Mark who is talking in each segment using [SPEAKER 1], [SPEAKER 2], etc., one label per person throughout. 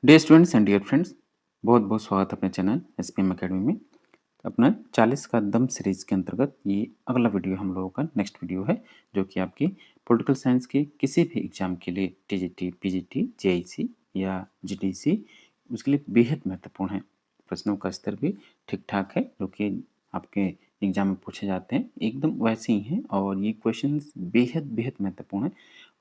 [SPEAKER 1] Dear students and dear friends, बहुत बहुत स्वागत है अपने चैनल एसपीएम एकेडमी में। अपना 40 का दम सीरीज के अंतर्गत ये अगला वीडियो हम लोगों का नेक्स्ट वीडियो है, जो कि आपकी पॉलिटिकल साइंस के किसी भी एग्जाम के लिए टीजीटी, पीजीटी, जेआईसी या जीडीसी उसके लिए बेहद महत्वपूर्ण है। प्रश्नों का स्तर भी ठीक ठाक है, जो कि आपके एग्जाम में पूछे जाते हैं एकदम वैसे ही हैं, और ये क्वेश्चंस बेहद बेहद महत्वपूर्ण है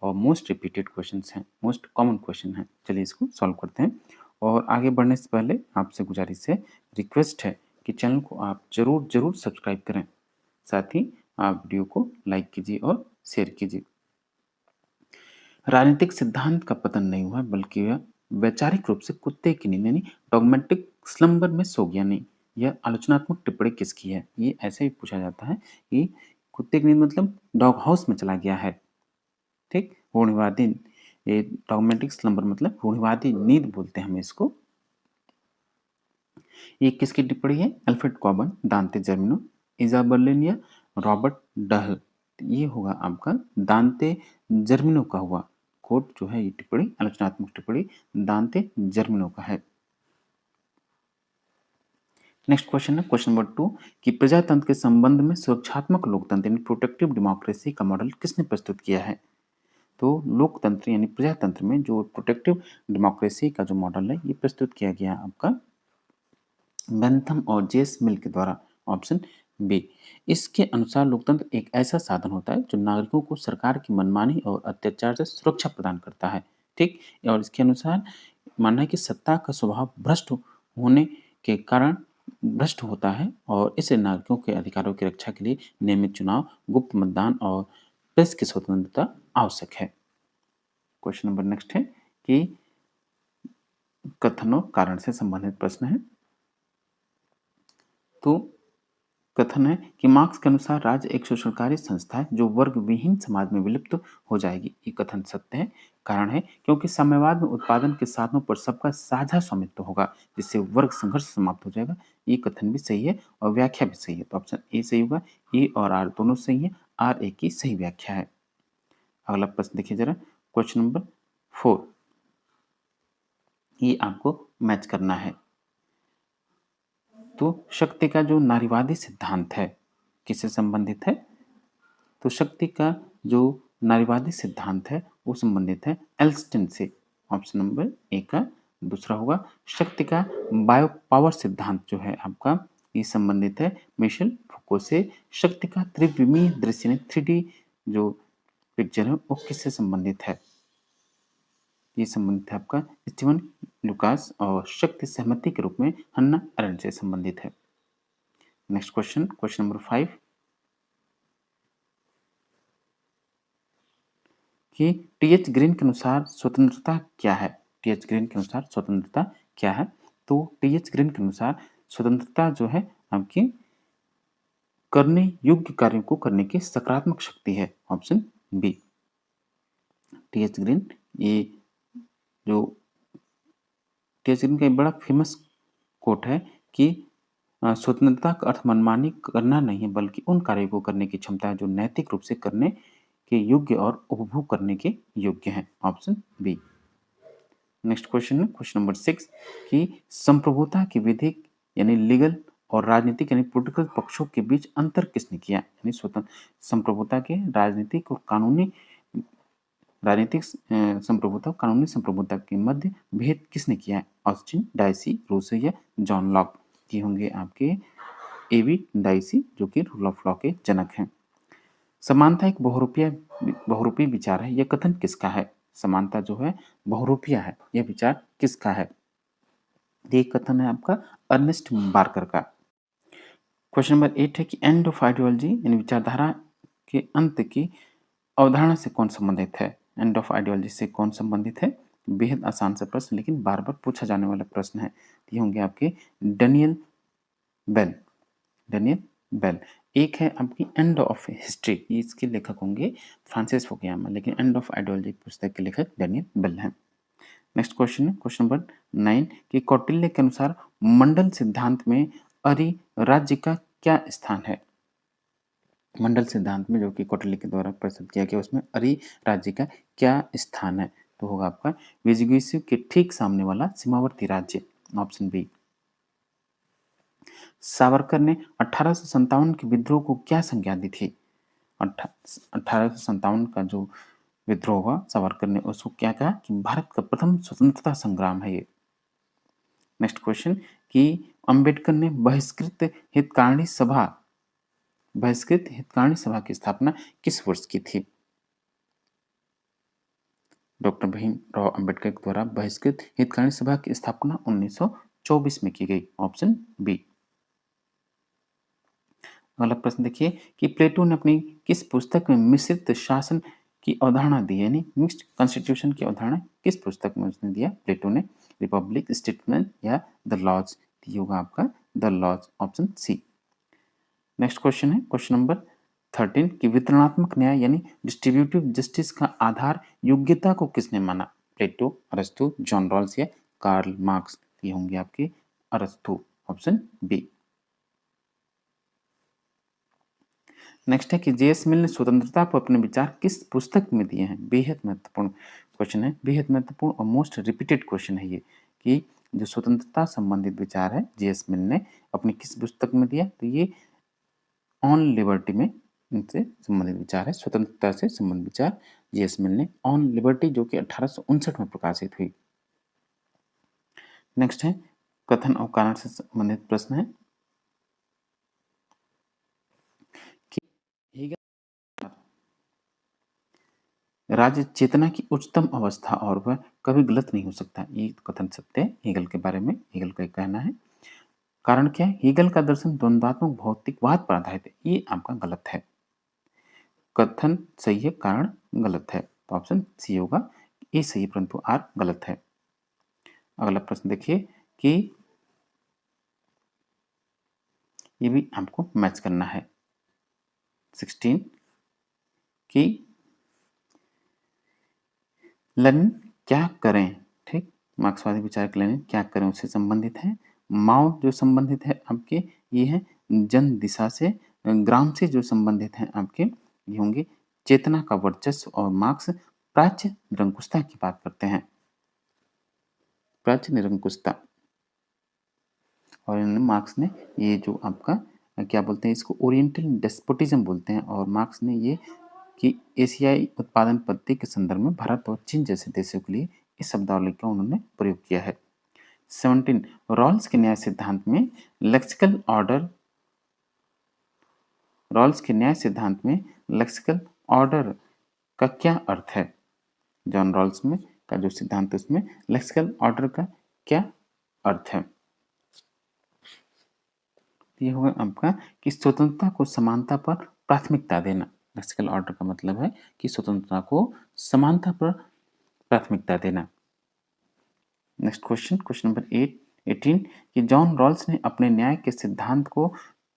[SPEAKER 1] और मोस्ट रिपीटेड क्वेश्चंस हैं, मोस्ट कॉमन क्वेश्चन हैं। चलिए इसको सॉल्व करते हैं। और आगे बढ़ने से पहले आपसे गुजारिश है, रिक्वेस्ट है कि चैनल को आप ज़रूर ज़रूर सब्सक्राइब करें। साथ ही आप वीडियो को लाइक कीजिए और शेयर कीजिए। राजनीतिक सिद्धांत का पतन नहीं हुआ, बल्कि यह वैचारिक रूप से कुत्ते की नींद यानी डॉगमेटिक स्लम्बर में सो गया नहीं। यह आलोचनात्मक टिप्पणी किसकी है? ये ऐसे ही पूछा जाता है कि कुत्ते की नींद मतलब डॉग हाउस में चला गया है। ठीक, रूढ़िवादी, ये डॉगमेटिक स्लम्बर मतलब रूढ़िवादी नींद बोलते हैं हम इसको। ये किसकी टिप्पणी है? अल्फ्रेड कॉबन, दांते जर्मिनो, इजा बर्लिन या रॉबर्ट डहल। ये होगा आपका दांते जर्मिनो का हुआ कोट जो है, ये टिप्पणी आलोचनात्मक टिप्पणी दांते जर्मिनो का है। नेक्स्ट क्वेश्चन है क्वेश्चन नंबर 2 कि प्रजातंत्र के संबंध में सुरक्षात्मक लोकतंत्र यानी प्रोटेक्टिव डेमोक्रेसी का मॉडल किसने प्रस्तुत किया है? तो लोकतंत्र यानी प्रजातंत्र में जो प्रोटेक्टिव डेमोक्रेसी का जो मॉडल है, ये प्रस्तुत किया गया आपका बेंथम और जेस मिल के द्वारा। Option B. इसके अनुसार लोकतंत्र एक ऐसा साधन होता है जो नागरिकों को सरकार की मनमानी और अत्याचार से सुरक्षा प्रदान करता है। ठीक, और इसके अनुसार मानना है कि सत्ता का स्वभाव भ्रष्ट होने के कारण भ्रष्ट होता है, और इससे नागरिकों के अधिकारों की रक्षा के लिए नियमित चुनाव, गुप्त मतदान और प्रेस की स्वतंत्रता आवश्यक है। क्वेश्चन नंबर नेक्स्ट है कि कथन और कारण से संबंधित प्रश्न है। तो कथन है कि मार्क्स के अनुसार राज्य एक शोषणकारी संस्था है जो वर्ग विहीन समाज में विलुप्त हो जाएगी। ये कथन सत्य है। कारण है क्योंकि साम्यवाद में उत्पादन के साधनों पर सबका साझा स्वामित्व होगा, जिससे वर्ग संघर्ष समाप्त हो जाएगा। ये कथन भी सही है और व्याख्या भी सही है। तो ऑप्शन ए सही होगा। ए और आर दोनों सही है। आर ए की सही व्याख्या है। अगला प्रश्न देखिए जरा, क्वेश्चन नंबर 4। ये आपको मैच करना है। तो शक्ति का जो नारीवादी सिद्धांत है किससे संबंधित है? तो शक्ति का जो नारीवादी सिद्धांत है वो संबंधित है एल्स्टन से। ऑप्शन नंबर ए का दूसरा होगा। शक्ति का बायो पावर सिद्धांत जो है आपका, ये संबंधित है मिशेल फुको से। शक्ति का त्रिविमीय दृश्य यानी 3D जो पिक्चर है वो किससे संबंधित है? ये संबंधित है आपका स्टीवन लुकास, और शक्ति सहमति के रूप में हन्ना अरेंड से संबंधित है। नेक्स्ट क्वेश्चन, क्वेश्चन नंबर 5 कि टीएच ग्रीन के अनुसार स्वतंत्रता क्या है? टीएच ग्रीन के अनुसार स्वतंत्रता क्या है? तो टीएच ग्रीन के अनुसार स्वतंत्रता जो है आपकी करने योग्य कार्यों को करने की सकारात्मक शक्ति है। Option B. टीएच ग्रीन, ये जो टीएच ग्रीन का एक बड़ा फेमस कोट है कि स्वतंत्रता का अर्थ मनमानी करना नहीं है, बल्कि उन कार्यों को करने की क्षमता है जो नैतिक रूप से करने के योग्य और उपभोग करने के योग्य हैं। Option B. नेक्स्ट क्वेश्चन है क्वेश्चन नंबर 6 कि संप्रभुता की विधिक यानी लीगल और राजनीतिक यानी पॉलिटिकल पक्षों के बीच अंतर किसने किया? यानी स्वतंत्र संप्रभुता के राजनीतिक और कानूनी राजनीतिक संप्रभुता और कानूनी संप्रभुता के मध्य भेद किसने किया है? ऑस्टिन, डाइसी, रूसो या जॉन लॉक। ये होंगे आपके एवी डाइसी, जो कि रूल ऑफ लॉ के जनक हैं। समानता एक बहुरूपी विचार है, यह कथन किसका है? समानता जो है बहुरूपिया है, यह विचार किसका है? ये कथन है आपका अर्नेस्ट बार्कर का। क्वेश्चन नंबर 8 है कि एंड ऑफ आइडियोलॉजी यानी विचारधारा के अंत की अवधारणा से कौन संबंधित है? एंड ऑफ आइडियोलॉजी से कौन संबंधित है? बेहद आसान सा प्रश्न, लेकिन बार बार पूछा जाने वाला प्रश्न है। ये होंगे आपके डेनियल बेल। Daniel bell. एक है आपकी एंड ऑफ हिस्ट्री, ये इसके लेखक होंगे फ्रांसिस फुकुयामा, लेकिन एंड ऑफ आइडियोलॉजी पुस्तक के लेखक डेनियल बेल हैं। नेक्स्ट क्वेश्चन है क्वेश्चन नंबर 9 कि कौटिल्य के अनुसार मंडल सिद्धांत में अरि राज्य का क्या स्थान है? मंडल सिद्धांत में जो कि कौटिल्य के द्वारा प्रस्तुत किया गया, उसमें अरि राज्य का क्या स्थान है? तो होगा आपका विजिगिसु के ठीक सामने वाला सीमावर्ती राज्य, ऑप्शन बी। सावरकर ने 1857 के विद्रोह को क्या संज्ञा दी थी? 1857 का जो विद्रोह हुआ, सावरकर ने उसको क्या कहा कि भारत का प्रथम स्वतंत्रता संग्राम है ये। नेक्स्ट क्वेश्चन कि अंबेडकर ने बहिष्कृत हितकारिणी सभा की स्थापना किस वर्ष की थी? डॉक्टर भीमराव अंबेडकर द्वारा बहिष्कृत हितकारिणी सभा की स्थापना 1924 में की गई, ऑप्शन बी। अगला प्रश्न देखिए कि प्लेटो ने अपनी किस पुस्तक में मिश्रित शासन की अवधारणा दी है, यानी मिक्स्ड कॉन्स्टिट्यूशन की अवधारणा किस पुस्तक में उसने दिया प्लेटो ने? रिपब्लिक, स्टेटमेंट या द लॉज? ये होगा आपका the laws, option C. Next question है क्वेश्चन नंबर 13 कि वितरणात्मक न्याय यानी डिस्ट्रीब्यूटिव जस्टिस का आधार योग्यता को किसने माना? प्लेटो, अरस्तु, जॉन रॉल्स या कार्ल मार्क्स? ये होंगे आपके अरस्तु, ऑप्शन बी। नेक्स्ट है कि जेएस मिल ने स्वतंत्रता पर अपने विचार किस पुस्तक में दिए हैं? बेहद महत्वपूर्ण क्वेश्चन है, बेहद महत्वपूर्ण और मोस्ट रिपीटेड क्वेश्चन है ये कि जो स्वतंत्रता संबंधित विचार है जेएस मिल ने अपनी किस पुस्तक में दिया? तो ये ऑन लिबर्टी में इनसे संबंधित विचार है, स्वतंत्रता से संबंधित विचार जेएस मिल ने ऑन लिबर्टी, जो कि 1859 में प्रकाशित हुई। नेक्स्ट है कथन और कारण से संबंधित प्रश्न है कि हेगल राज्य चेतना की उच्चतम अवस्था और वह कभी गलत नहीं हो सकता, ये कथन सत्य है हेगल के बारे में। हेगल का कहना है। कारण क्या है? हेगल का दर्शन द्वंद्वात्मक भौतिकवाद पर आधारित है, ये आपका गलत है। कथन सही है, कारण गलत है, तो ऑप्शन सी होगा। ए सही परंतु आर गलत है। अगला प्रश्न देखिए कि ये भी आपको मैच करना है 16 कि लेनिन क्या करें, ठीक, मार्क्सवादी विचार के लेनिन क्या करें उससे संबंधित है। माओ जो संबंधित है आपके ये है जन दिशा से, ग्राम से जो संबंधित है आपके ये होंगे चेतना का वर्चस्व, और मार्क्स प्राच्य निरंकुशता की बात करते हैं, प्राच्य निरंकुशता। और मार्क्स ने ये जो आपका क्या बोलते हैं इसको ओरिएंटल डेस्पोटिज्म बोलते हैं, और मार्क्स ने ये कि एशियाई उत्पादन पद्धति के संदर्भ में भारत और चीन जैसे देशों के लिए इस शब्दावली का उन्होंने प्रयोग किया है। 17 रॉल्स के न्याय सिद्धांत में लेक्सिकल ऑर्डर, रॉल्स के न्याय सिद्धांत में लेक्सिकल ऑर्डर का क्या अर्थ है? जॉन रॉल्स में का जो सिद्धांत है उसमें लेक्सिकल ऑर्डर का क्या अर्थ है? ये होगा आपका कि स्वतंत्रता को समानता पर प्राथमिकता देना। लेक्सिकल ऑर्डर का मतलब है कि स्वतंत्रता को समानता पर प्राथमिकता देना। नेक्स्ट क्वेश्चन, क्वेश्चन नंबर 18 कि जॉन रॉल्स ने अपने न्याय के सिद्धांत को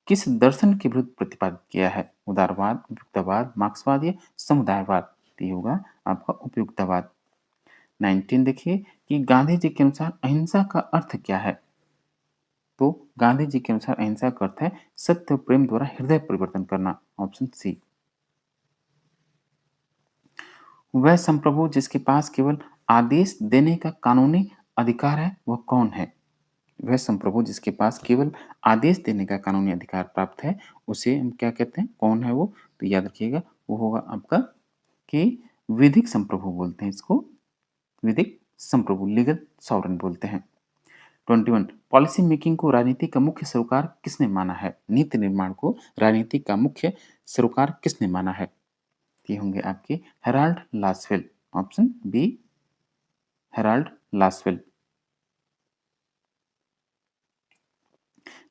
[SPEAKER 1] किस दर्शन के विरुद्ध प्रतिपादित किया है? उदारवाद, उपयुक्तवाद, मार्क्सवाद या समुदायवाद? ये होगा आपका उपयुक्तवाद। 19 देखिए कि गांधी जी के अनुसार अहिंसा का अर्थ क्या है? तो गांधी जी के अनुसार अहिंसा का अर्थ है सत्य और प्रेम द्वारा हृदय परिवर्तन करना, ऑप्शन सी। वह संप्रभु जिसके पास केवल आदेश देने का कानूनी अधिकार है वह कौन है? वह संप्रभु जिसके पास केवल आदेश देने का कानूनी अधिकार प्राप्त है उसे हम क्या कहते हैं, कौन है वो? तो याद रखिएगा वो होगा आपका कि विधिक संप्रभु बोलते हैं इसको, विधिक संप्रभु, लीगल सॉवरेन बोलते हैं। 21 पॉलिसी मेकिंग को राजनीति का मुख्य सरोकार किसने माना है? नीति निर्माण को राजनीति का मुख्य सरोकार किसने माना है? ये होंगे आपके Harold Lasswell, option B Harold Lasswell.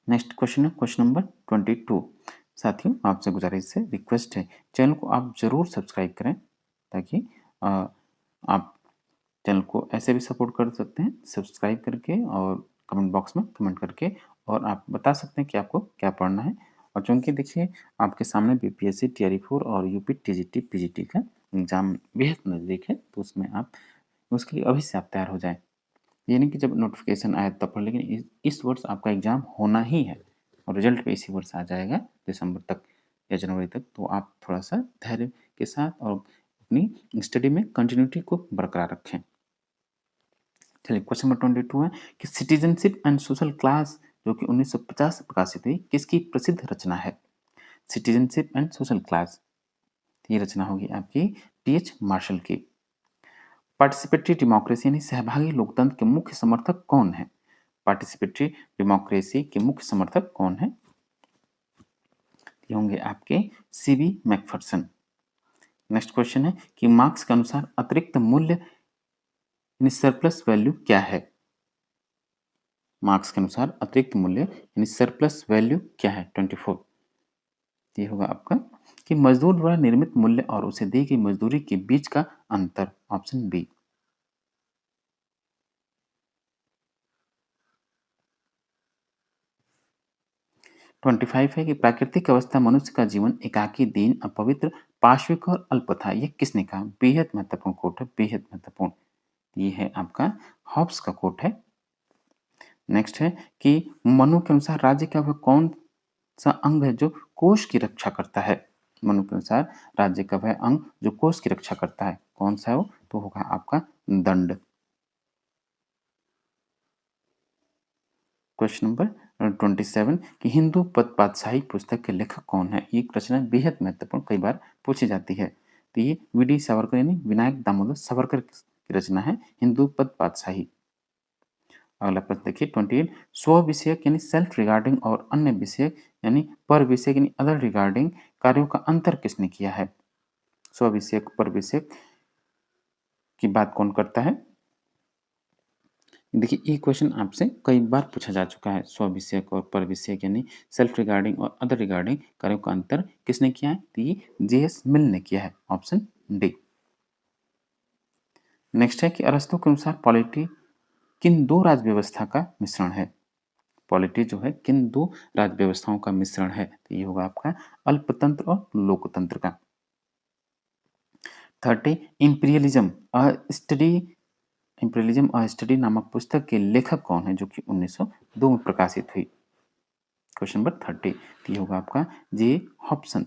[SPEAKER 1] Next question है क्वेश्चन नंबर 22। साथियों आपसे गुजारिश है, रिक्वेस्ट है, चैनल को आप जरूर सब्सक्राइब करें ताकि आप चैनल को ऐसे भी सपोर्ट कर सकते हैं सब्सक्राइब करके और कमेंट बॉक्स में कमेंट करके, और आप बता सकते हैं कि आपको क्या पढ़ना है। और चूंकि देखिए आपके सामने बीपीएससी टीआरई 4 और यूपी टीजीटी पीजीटी का एग्जाम बेहद नज़दीक है, तो उसमें आप उसके लिए अभी से आप तैयार हो जाएं। ये नहीं कि जब नोटिफिकेशन आए तब पढ़, लेकिन इस वर्ष आपका एग्जाम होना ही है और रिजल्ट भी इसी वर्ष आ जाएगा दिसंबर तक या जनवरी तक। तो आप थोड़ा सा धैर्य के साथ और अपनी स्टडी में कंटिन्यूटी को बरकरार रखें। चलिए क्वेश्चन नंबर 22 है कि सिटीजनशिप एंड सोशल क्लास जो कि 1950 में प्रकाशित हुई किसकी प्रसिद्ध रचना है? सिटीजनशिप एंड सोशल क्लास, ये रचना होगी आपकी टी.एच. मार्शल की। पार्टिसिपेटरी डेमोक्रेसी यानी सहभागी लोकतंत्र के मुख्य समर्थक कौन है? पार्टिसिपेटरी डेमोक्रेसी के मुख्य समर्थक कौन है? ये होंगे आपके सी.बी. मैकफरसन। नेक्स्ट क्वेश्चन है कि मार्क्स के अनुसार अतिरिक्त मूल्य यानी सरप्लस वैल्यू क्या है? मार्क्स के अनुसार अतिरिक्त मूल्य यानी सरप्लस वैल्यू क्या है? 24, ये होगा आपका कि मजदूर द्वारा निर्मित मूल्य और उसे दी गई मजदूरी के बीच का अंतर, ऑप्शन बी। ट्वेंटी फाइव है कि प्राकृतिक अवस्था मनुष्य का जीवन एकाकी, दीन, अपवित्र, पाश्विक और अल्प था। ये किसने कहा? बेहद महत्वपूर्ण कोट है, बेहद महत्वपूर्ण। ये है आपका हॉब्स का कोट है। नेक्स्ट है कि मनु के अनुसार राज्य का वह कौन सा अंग है जो कोष की रक्षा करता है? मनु के अनुसार राज्य का वह अंग जो कोष की रक्षा करता है कौन सा है वो? तो होगा आपका दंड। क्वेश्चन नंबर 27 कि हिंदू पद पातशाही पुस्तक के लेखक कौन है? ये रचना बेहद महत्वपूर्ण, कई बार पूछी जाती है। तो ये वी.डी. सावरकर यानी विनायक दामोदर सावरकर की रचना है हिंदू पद पातशाही। अगला प्रश्न देखिए 28 स्व विषयक यानी सेल्फ रिगार्डिंग और अन्य विषयक यानी पर विषयक यानी अदर रिगार्डिंग कार्यों का अंतर किसने किया है? स्व विषयक पर विषयक की बात कौन करता है? देखिए ये क्वेश्चन आपसे कई बार पूछा जा चुका है। स्व विषयक और पर विषयक यानी सेल्फ रिगार्डिंग और अदर रिगार्डिंग कार्यों का अंतर किसने किया है? तो ये जे.एस. मिल ने किया है, ऑप्शन डी। नेक्स्ट है कि अरस्तु के अनुसार पॉलिटी किन दो राज व्यवस्था का मिश्रण है? पॉलिटी जो है किन दो राज व्यवस्थाओं का मिश्रण है? तो ये होगा आपका अल्पतंत्र और लोकतंत्र का। 30 इंपीरियलिज्म अ स्टडी इंपीरियलिज्म अ स्टडी नामक पुस्तक के लेखक कौन है जो कि 1902 में प्रकाशित हुई? क्वेश्चन नंबर 30, तो ये होगा आपका जे हॉब्सन।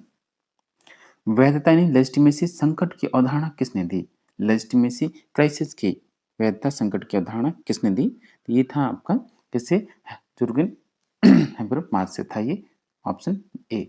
[SPEAKER 1] वैधता यानी लेजिटिमेसी संकट की अवधारणा किसने दी? लेजिटिमेसी क्राइसिस की वैधता संकट की अवधारणा किसने दी? तो ये था आपका किससे? जुर्गेन हैबरमास से था ये, ऑप्शन ए।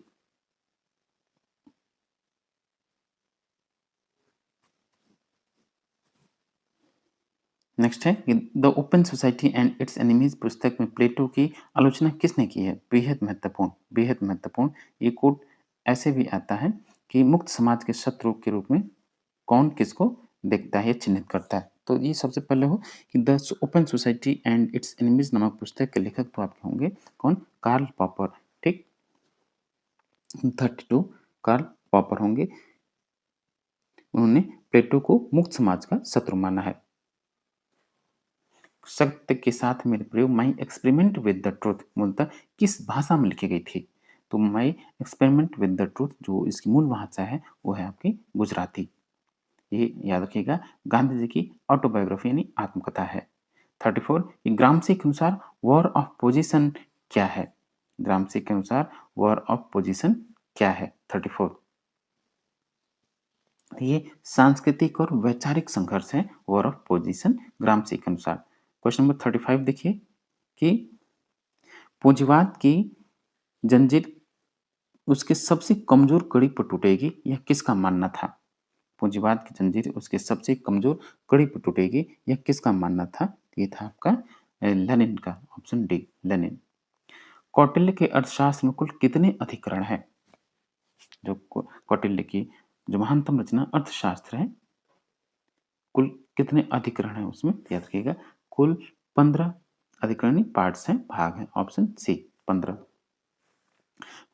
[SPEAKER 1] नेक्स्ट है कि the open society and its enemies पुस्तक में प्लेटो की आलोचना किसने की है? बेहद महत्वपूर्ण, बेहद महत्वपूर्ण। ये कोट ऐसे भी आता है कि मुक्त समाज के शत्रु के रूप में कौन किसको देखता है या चिन्हित करता है? तो ये सबसे पहले हो कि the open society and its enemies नामक पुस्तक के लेखक तो आपके होंगे कौन? Karl Popper. ठीक, 32 कार्ल पॉपर होंगे। उन्होंने प्लेटो को मुक्त समाज का शत्रु माना है। सत्य के साथ मेरे प्रयोग my experiment with the truth मूलतः किस भाषा में लिखी गई थी? तो my experiment with the truth जो इसकी मूल भाषा है वो है आपकी गुजराती। ये याद रखिएगा, गांधी जी की ऑटोबायोग्राफी यानी आत्मकथा है। 34 ग्रामसी के अनुसार वॉर ऑफ पोजीशन क्या है? ग्रामसी के अनुसार वॉर ऑफ पोजीशन क्या है? 34, ये सांस्कृतिक और वैचारिक संघर्ष है वॉर ऑफ पोजीशन ग्रामसी के अनुसार। क्वेश्चन नंबर 35 देखिए कि पूंजीवाद की जंजीर उसके सबसे कमजोर कड़ी पर टूटेगी, यह किसका मानना था? पूंजीवाद की जंजीर उसके सबसे कमजोर कड़ी पर टूटेगी, यह किसका मानना था? ये था आपका लेनिन का, ऑप्शन डी लेनिन। कौटिल्य के अर्थशास्त्र में कुल कितने अधिकरण हैं? जो कौटिल्य की जो महानतम रचना अर्थशास्त्र है, कुल कितने अधिकरण हैं उसमें? याद रखिएगा, कुल 15 अधिकरणी पार्ट्स हैं, भाग हैं, ऑप्शन सी 15।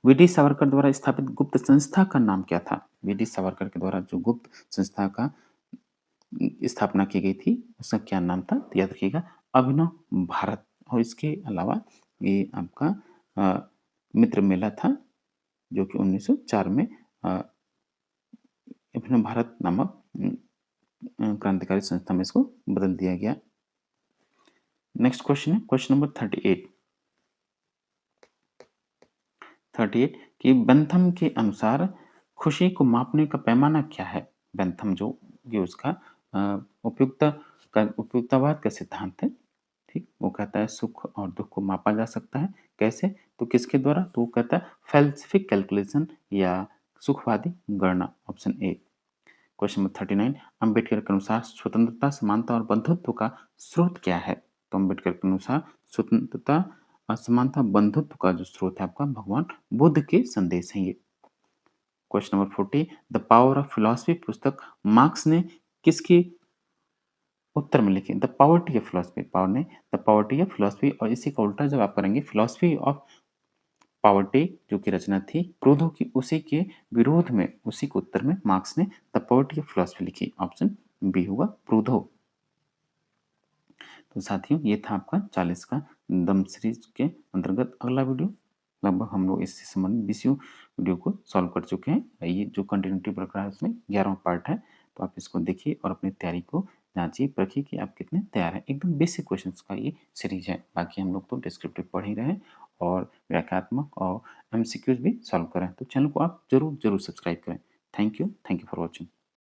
[SPEAKER 1] वी.डी. सावरकर द्वारा स्थापित गुप्त संस्था का नाम क्या था? वी.डी. सावरकर के द्वारा जो गुप्त संस्था का स्थापना की गई थी उसका क्या नाम था? तो याद रखिएगा, अभिनव भारत। और इसके अलावा ये आपका मित्र मेला था जो कि 1904 में अभिनव भारत नामक क्रांतिकारी संस्था में इसको बदल दिया गया। नेक्स्ट क्वेश्चन है क्वेश्चन नंबर 38। 38 कि बेंथम के अनुसार खुशी को मापने का पैमाना क्या है? बेंथम जो ये उसका उपयुक्ततावाद का सिद्धांत है। ठीक, वो कहता है सुख और दुख को मापा जा सकता है। कैसे? तो किसके द्वारा? तो वो कहता है फैल्सिफिक कैलकुलेशन या सुखवादी गणना, option A. Question number 39, Ambedkar के अनुसार स्वतंत्रता, समानता और बंधुत्व का स्रोत क्या है? तो अंबेडकर के अनुसार स्वतंत्रता, असमानता, बंधुत्व का जो स्रोत है आपका भगवान बुद्ध के संदेश हैं ये। Question number 40, the power of philosophy पुस्तक मार्क्स ने किसकी उत्तर में लिखी? The poverty of philosophy, power ने द पॉवर्टी ऑफ फिलॉसफी, और इसी का उल्टा जब आप करेंगे फिलॉसफी ऑफ पॉवर्टी जो की रचना थी क्रोधो की, उसी के विरोध में, उसी के उत्तर में मार्क्स ने द पॉवर्टी ऑफ फिलॉसफी लिखी, ऑप्शन बी होगा क्रोधो। तो साथियों ये था आपका 40 का दम सीरीज के अंतर्गत अगला वीडियो। लगभग हम लोग इससे संबंधित 20 वीडियो को सॉल्व कर चुके हैं। ये जो कंटिन्यूटी प्रकार है उसमें 11वां पार्ट है, तो आप इसको देखिए और अपनी तैयारी को जांचिए, परखिए कि आप कितने तैयार हैं। एकदम बेसिक क्वेश्चंस का ये सीरीज है, बाकी हम लोग तो डिस्क्रिप्टिव पढ़ ही रहे हैं और व्याख्यात्मक और एमसीक्यूज भी सॉल्व करें। तो चैनल को आप जरूर जरूर सब्सक्राइब करें। Thank you for watching.